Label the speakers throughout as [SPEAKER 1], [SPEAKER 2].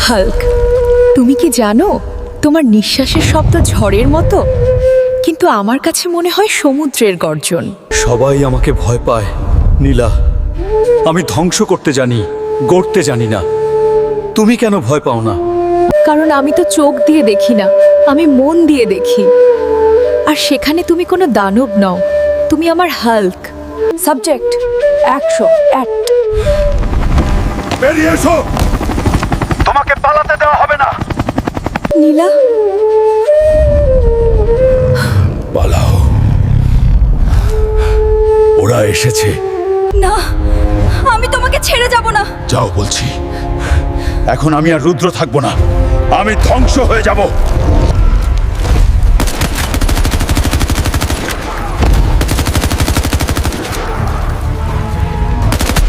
[SPEAKER 1] Hulk, তুমি কি জানো তোমার নিঃশ্বাসের শব্দ ঝড়ের মতো, কিন্তু আমার কাছে মনে হয় সমুদ্রের গর্জন।
[SPEAKER 2] সবাই আমাকে ভয় পায় নীলা। আমি ধ্বংস করতে জানি, গড়তে জানি না। তুমি কেন ভয় পাও না?
[SPEAKER 1] কারণ আমি তো চোখ দিয়ে দেখি না, আমি মন দিয়ে দেখি। আর সেখানে তুমি কোনো দানব নও, তুমি আমার হাল্ক। Subject action act.
[SPEAKER 2] বেরিয়ে এসো, তোমাকে পালাতে দেওয়া হবে না।
[SPEAKER 1] নীলা,
[SPEAKER 2] পালাও, ওরা এসেছে।
[SPEAKER 1] না, আমি তোমাকে ছেড়ে যাব না।
[SPEAKER 2] যাও বলছি। এখন আমি আর রুদ্র থাকবো না, আমি ধ্বংস হয়ে যাব।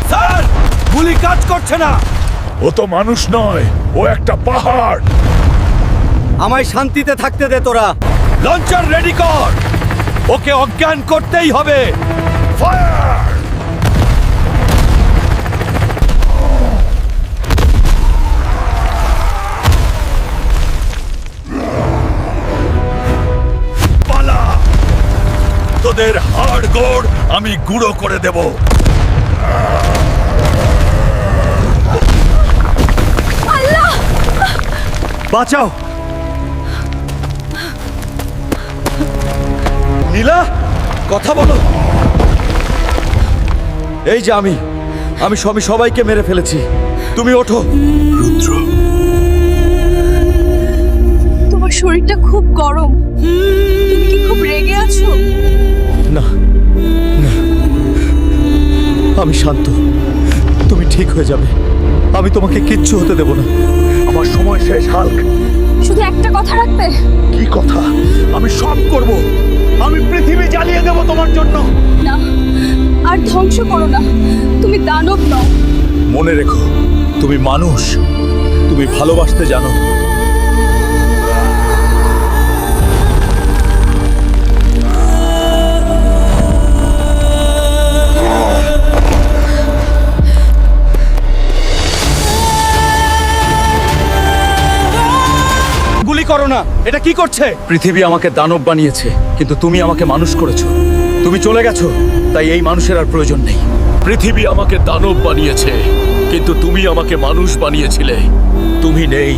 [SPEAKER 2] স্যার, গুলি কাজ করছে না। ও তো মানুষ নয়, ও একটা পাহাড়।
[SPEAKER 3] আমায় শান্তিতে থাকতে দে তোরা।
[SPEAKER 2] লঞ্চার রেডি কর, ওকে অজ্ঞান করতেই হবে। ফায়ার! পালা, তোদের হাড় গোড় আমি গুঁড়ো করে দেব। বাঁচাও নীলা, কথা বলো। এই যে আমি সবাইকে মেরে ফেলেছি। তুমি ওঠো। রুদ্র,
[SPEAKER 1] তোমার শরীরটা খুব গরম, তুমি কি খুব রেগে আছো?
[SPEAKER 2] না না, আমি শান্ত। তুমি ঠিক হয়ে যাবে, আমি তোমাকে কিচ্ছু হতে দেব না। আমার সময় শেষ হাল্ক।
[SPEAKER 1] শুধু একটা কথা রাখবে।
[SPEAKER 2] কি কথা? আমি সব করব, আমি পৃথিবী জ্বালিয়ে দেব তোমার জন্য।
[SPEAKER 1] না, আর ধ্বংস করো না, তুমি দানব নও।
[SPEAKER 2] মনে রেখো, তুমি মানুষ, তুমি ভালোবাসতে জানো। গুলি করো না, এটা কি করছে? পৃথিবী আমাকে দানব বানিয়েছে, কিন্তু তুমি আমাকে মানুষ করেছো। তুমি চলে গেছো, তাই এই মানুষের আর প্রয়োজন নেই। পৃথিবী আমাকে দানব বানিয়েছে, কিন্তু তুমি আমাকে মানুষ বানিয়েছিলে। তুমি নেই,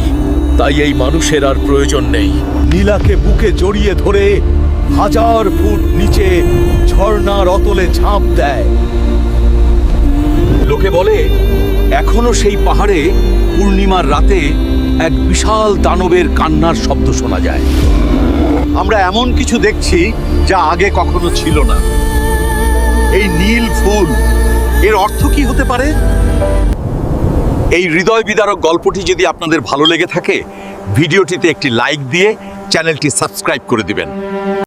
[SPEAKER 2] তাই এই মানুষের আর প্রয়োজন নেই। নীলাকে বুকে জড়িয়ে ধরে 1000 ফুট নিচে ঝর্ণার অতলে ঝাঁপ দেয়। লোকে বলে এখনো সেই পাহাড়ে পূর্ণিমার রাতে এক বিশাল দানবের কান্নার শব্দ শোনা যায়। আমরা এমন কিছু দেখছি যা আগে কখনো ছিল না। এই নীল ফুল, এর অর্থ কি হতে পারে? এই হৃদয় বিদারক গল্পটি যদি আপনাদের ভালো লেগে থাকে, ভিডিওটিতে একটি লাইক দিয়ে চ্যানেলটি সাবস্ক্রাইব করে দিবেন।